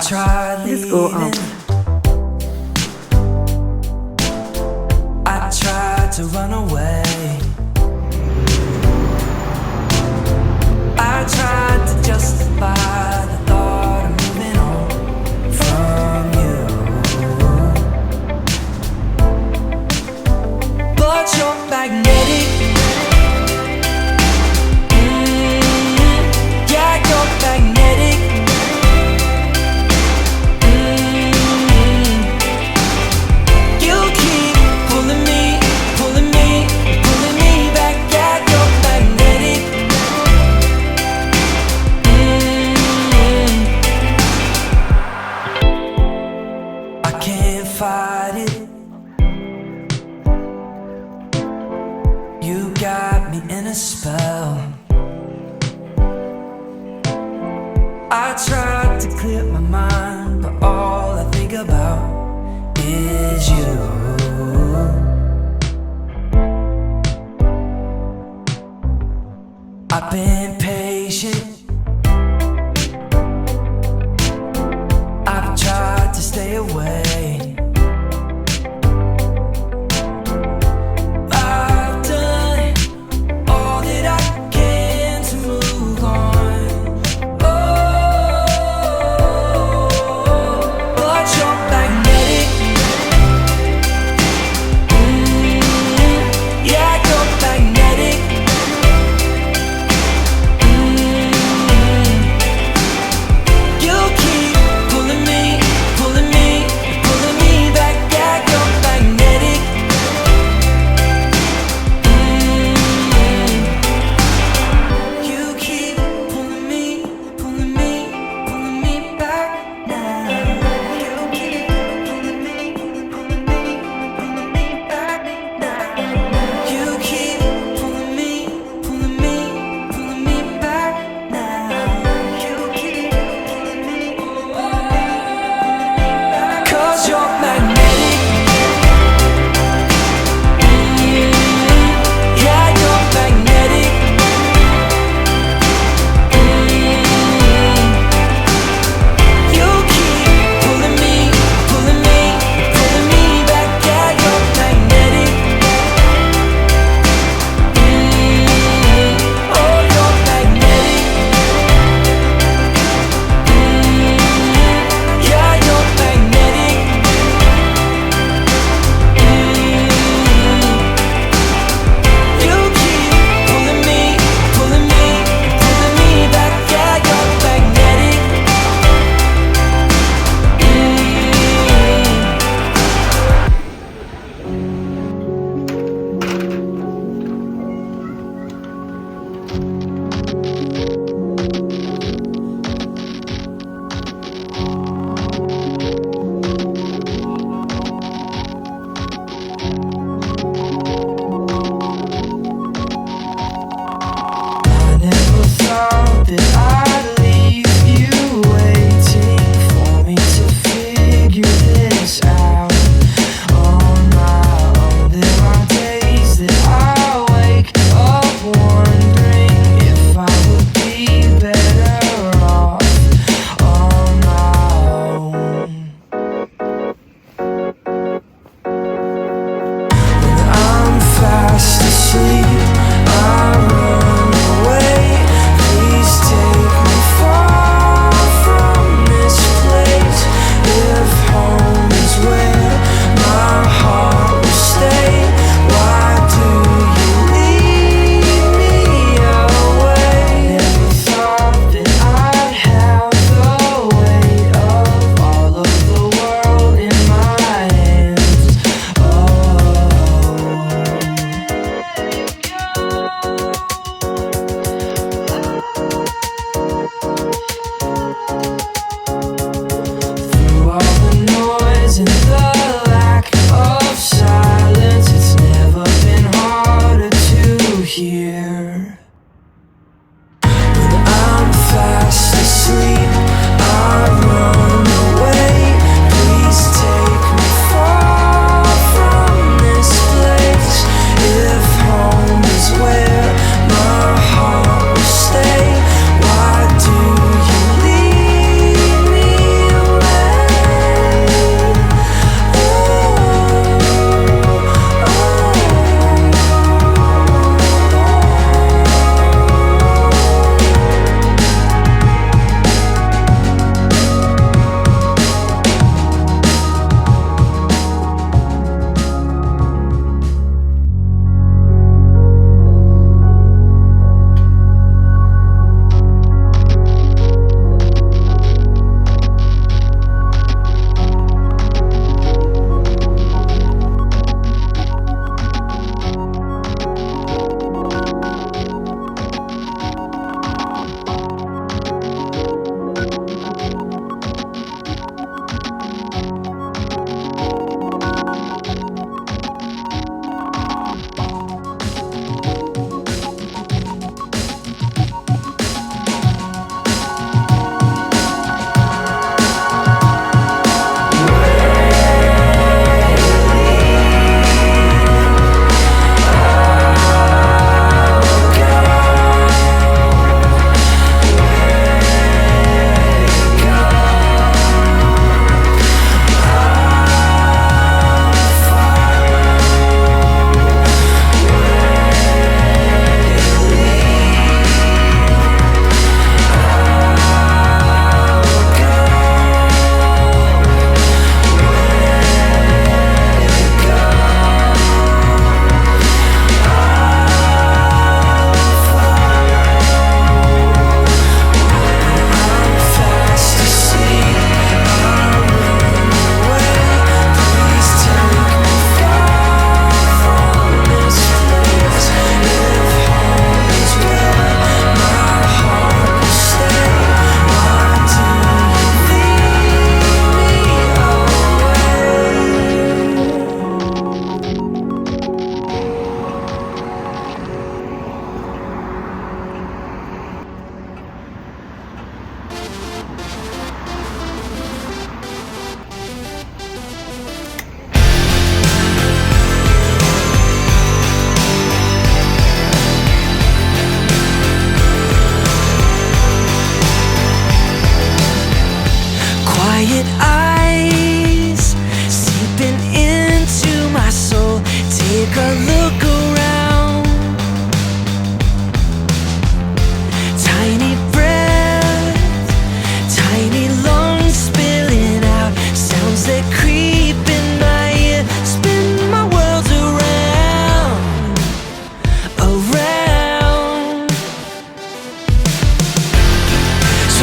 tried Just go leaving. out. I tried to run away. I tried to justify the thought of moving on from you. But you're magnetic. Yeah, you're magnetic. You keep pulling me, pulling me, pulling me back. Yeah, you're magnetic. I can't fight it. You got me in a spell. I tried to clear my mind, but all I think about is you. I've been patient. I've tried to stay away. I've done all that I can to move on. Oh, but you're magnetic. Yeah, you're magnetic. You keep pulling me, pulling me,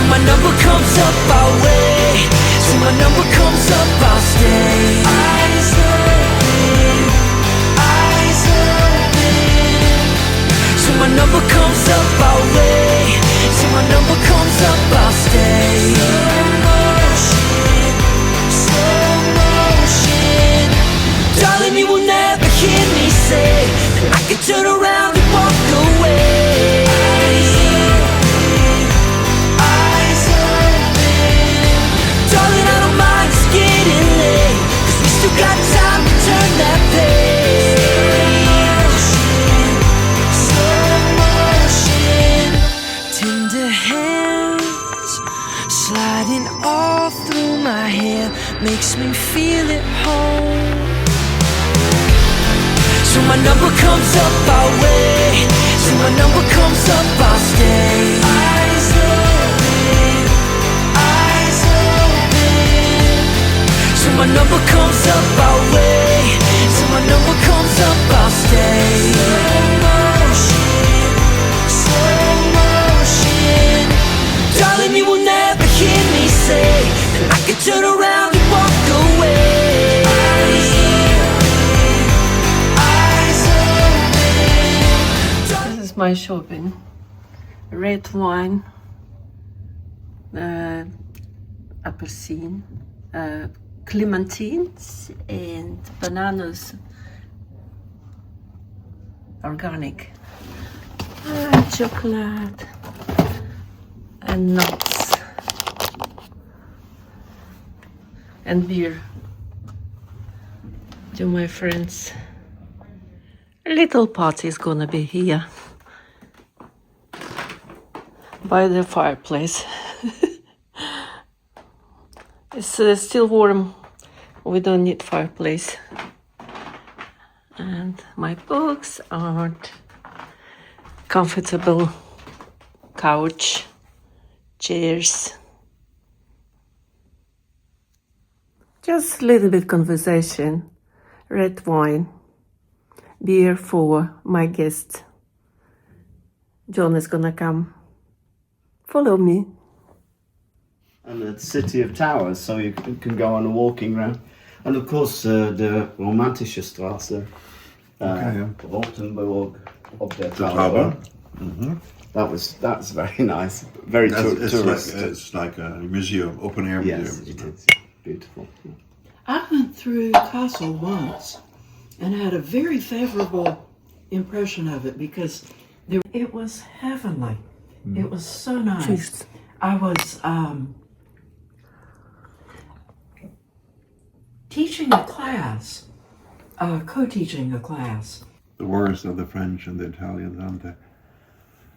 So my number comes up, I'll wait. So my number comes up, I'll stay. Eyes open, eyes open. So my number comes up, I'll wait. So my number comes up, I'll stay. Slow motion. Darling, you will never hear me say that I can turn around and walk away. Eyes open. Darling, I don't mind it's getting late, 'cause we still got time to turn that page. Slow motion. Tender hands sliding all through my hair makes me feel at home. So my number comes up, I'll wait. So my number comes up, I'll stay. Eyes open, eyes open. So my number comes up, I'll wait. So my number comes up, I'll stay. Slow motion, slow motion. Darling, you will never hear me say that I can turn around and walk away. My shopping: red wine, apelsine, clementines and bananas, organic, chocolate and nuts and beer to my friends. A little party is gonna be here by the fireplace. It's still warm. We don't need fireplace. And my books aren't comfortable. Couch, chairs. Just a little bit conversation. Red wine. Beer for my guest. John is gonna come. Follow me. And the city of towers, so you can go on a walking round. And of course, the romantische Straße, Rothenburg, of the tower. That's very nice. Very tourist. It's like a museum, open air museum. Yes, it is beautiful. I went through Castle once and had a very favorable impression of it because it was heavenly. It was so nice. Cheers. I was teaching a class, co-teaching a class. The worst of the French and the Italians, aren't they?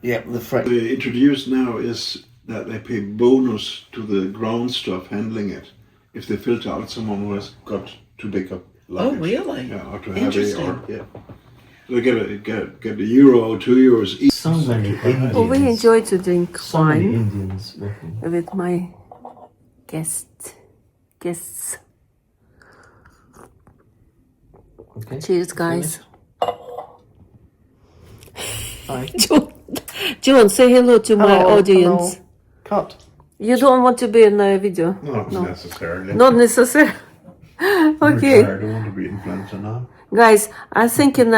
Yeah, the French. The introduced now is that they pay bonus to the ground staff handling it if they filter out someone who has got too big a luggage. Oh, really? Yeah, or too heavy, Interesting. or they get a euro or €2 each. So many Indians. Oh, we enjoy to drink So many wine Indians working. with my guests. Okay. Cheers, guys. Bye. John, say hello to my Hello, audience. hello. Cut. You don't want to be in the video? Not necessarily. Not necessary. Okay. I don't want to be influencer now. Guys, I think in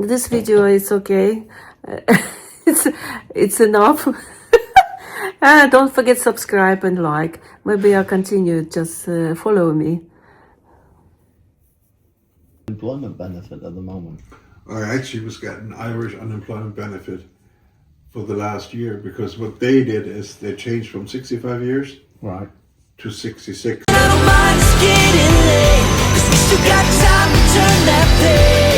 this video is okay. It's enough. Don't forget subscribe and like. Maybe I'll continue. Just follow me. Employment benefit at the moment. I actually was getting Irish unemployment benefit for the last year because what they did is they changed from 65 years Right. to 66. I don't mind it's getting late, 'cause we still got time to turn that page.